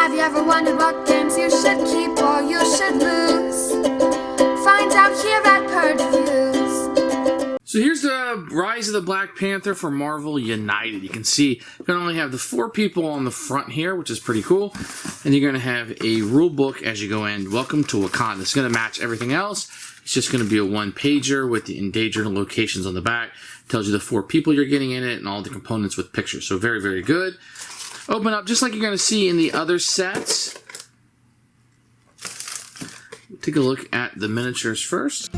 Have you ever wondered what games you should keep or you should lose? Find out here at Purge Reviews. So here's the Rise of the Black Panther for Marvel United. You can see you can only have the 4 people on the front here, which is pretty cool. And you're going to have a rule book as you go in. Welcome to Wakanda. It's going to match everything else. It's just going to be a 1-pager with the endangered locations on the back. Tells you the 4 people you're getting in it and all the components with pictures. So very, very good. Open up just like you're going to see in the other sets. Take a look at the miniatures first.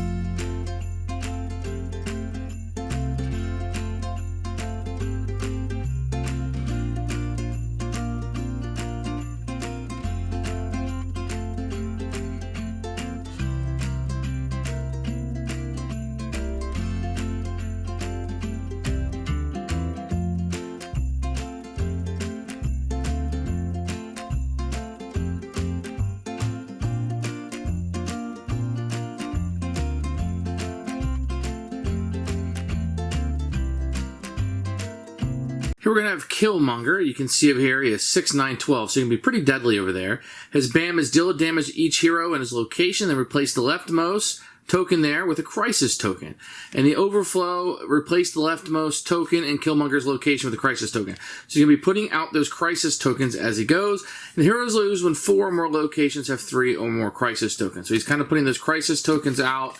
Here we're going to have Killmonger. You can see over here he is 6'9", 12, so he can be pretty deadly over there. His BAM is deal damage to each hero in his location, then replace the leftmost token there with a crisis token. And the overflow, replace the leftmost token in Killmonger's location with a crisis token. So you're going to be putting out those crisis tokens as he goes. And heroes lose when 4 or more locations have 3 or more crisis tokens. So he's kind of putting those crisis tokens out,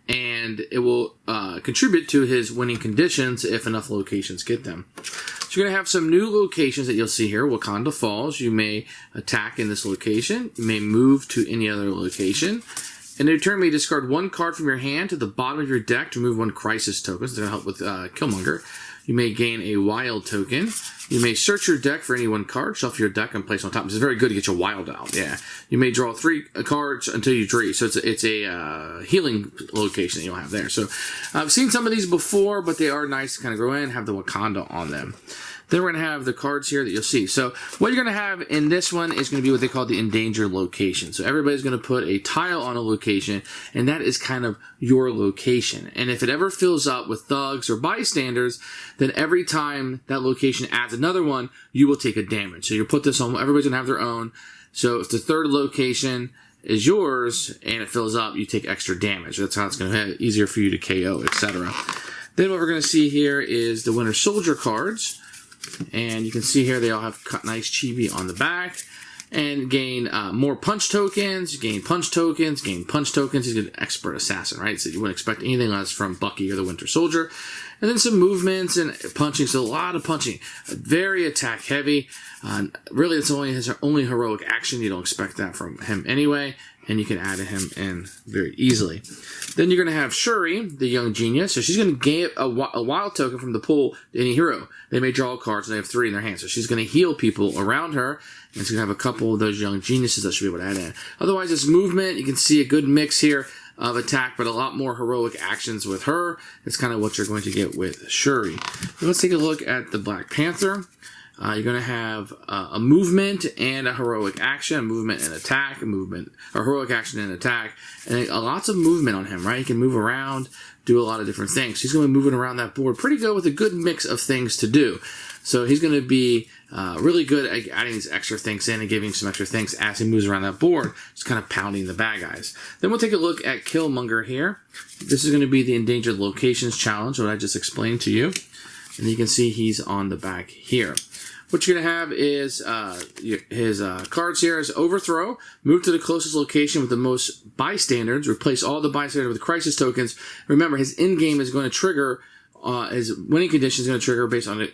and it will contribute to his winning conditions if enough locations get them. So you're going to have some new locations that you'll see here. Wakanda Falls. You may attack in this location. You may move to any other location. And in turn, you may discard 1 card from your hand to the bottom of your deck to remove 1 crisis token. So that'll help with Killmonger. You may gain a wild token. You may search your deck for any 1 card, shuffle your deck, and place on top. This is very good to get your wild out. Yeah. You may draw 3 cards until you draw. So it's a healing location that you'll have there. So I've seen some of these before, but they are nice to kind of go in, have the Wakanda on them. Then we're going to have the cards here that you'll see. So what you're going to have in this one is going to be what they call the Endangered Location. So everybody's going to put a tile on a location, and that is kind of your location. And if it ever fills up with thugs or bystanders, then every time that location adds another one, you will take a damage. So you put this on, everybody's going to have their own. So if the 3rd location is yours and it fills up, you take extra damage. That's how it's going to be easier for you to KO, etc. Then what we're going to see here is the Winter Soldier cards. And you can see here they all have nice chibi on the back. And gain more punch tokens, gain punch tokens, gain punch tokens. He's an expert assassin, right? So you wouldn't expect anything less from Bucky or the Winter Soldier. And then some movements and punching, so a lot of punching. Very attack heavy. Really, it's only his only heroic action. You don't expect that from him anyway. And you can add him in very easily. Then you're going to have Shuri, the young genius. So she's going to gain a wild token from the pool to any hero. They may draw cards, and they have 3 in their hand. So she's going to heal people around her. And she's going to have a couple of those young geniuses that she'll be able to add in. Otherwise, it's movement. You can see a good mix here of attack, but a lot more heroic actions with her. It's kind of what you're going to get with Shuri. Now let's take a look at the Black Panther. You're going to have a movement and a heroic action, a movement and attack, a movement, or heroic action and attack, and lots of movement on him, right? He can move around, do a lot of different things. He's going to be moving around that board pretty good with a good mix of things to do. So he's going to be really good at adding these extra things in and giving some extra things as he moves around that board, just kind of pounding the bad guys. Then we'll take a look at Killmonger here. This is going to be the Endangered Locations Challenge, what I just explained to you. And you can see he's on the back here. What you're going to have is his cards here is Overthrow. Move to the closest location with the most bystanders. Replace all the bystanders with crisis tokens. Remember, his in-game is going to trigger, his winning condition is going to trigger based on the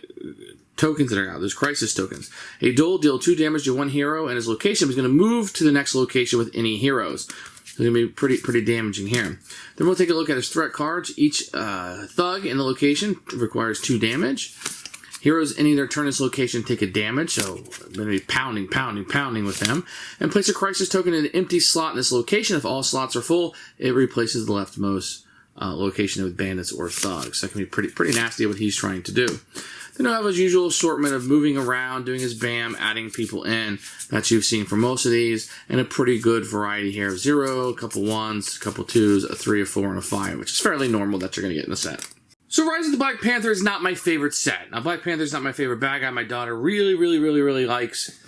tokens that are out. There's crisis tokens. A duel, deal 2 damage to 1 hero, and his location is going to move to the next location with any heroes. It's going to be pretty damaging here. Then we'll take a look at his threat cards. Each thug in the location requires 2 damage. Heroes ending their turn in this location take a damage, so I'm going to be pounding with them. And place a crisis token in an empty slot in this location. If all slots are full, it replaces the leftmost location with bandits or thugs. So that can be pretty nasty what he's trying to do. Then he'll have his usual assortment of moving around, doing his BAM, adding people in that you've seen for most of these, and a pretty good variety here of 0, a couple 1s, a couple 2s, a 3, a 4, and a 5, which is fairly normal that you're going to get in the set. So Rise of the Black Panther is not my favorite set. Now, Black Panther is not my favorite bad guy. My daughter really likes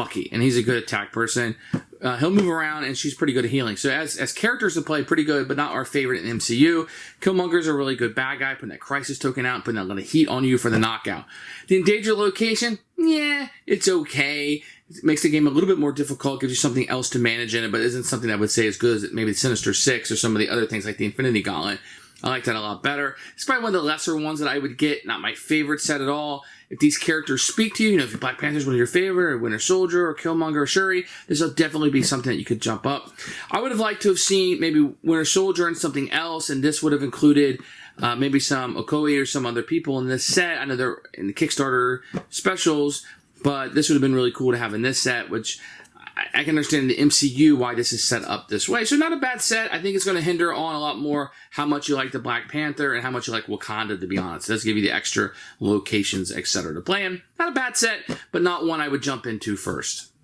Bucky, and he's a good attack person. He'll move around, and she's pretty good at healing. So as characters to play, pretty good, but not our favorite in MCU. Killmonger's a really good bad guy, putting that crisis token out, putting that little heat on you for the knockout. The Endangered Location, yeah, it's okay. It makes the game a little bit more difficult, gives you something else to manage in it, but isn't something I would say as good as maybe the Sinister Six or some of the other things like the Infinity Gauntlet. I like that a lot better. It's probably one of the lesser ones that I would get. Not my favorite set at all. If these characters speak to you, if Black Panther's one of your favorite, or Winter Soldier, or Killmonger, or Shuri, this will definitely be something that you could jump up. I would have liked to have seen maybe Winter Soldier and something else, and this would have included maybe some Okoye or some other people in this set. I know they're in the Kickstarter specials, but this would have been really cool to have in this set, which I can understand the MCU why this is set up this way. So not a bad set. I think it's going to hinder on a lot more how much you like the Black Panther and how much you like Wakanda, to be honest. It does give you the extra locations, etc. to play in. Not a bad set, but not one I would jump into first.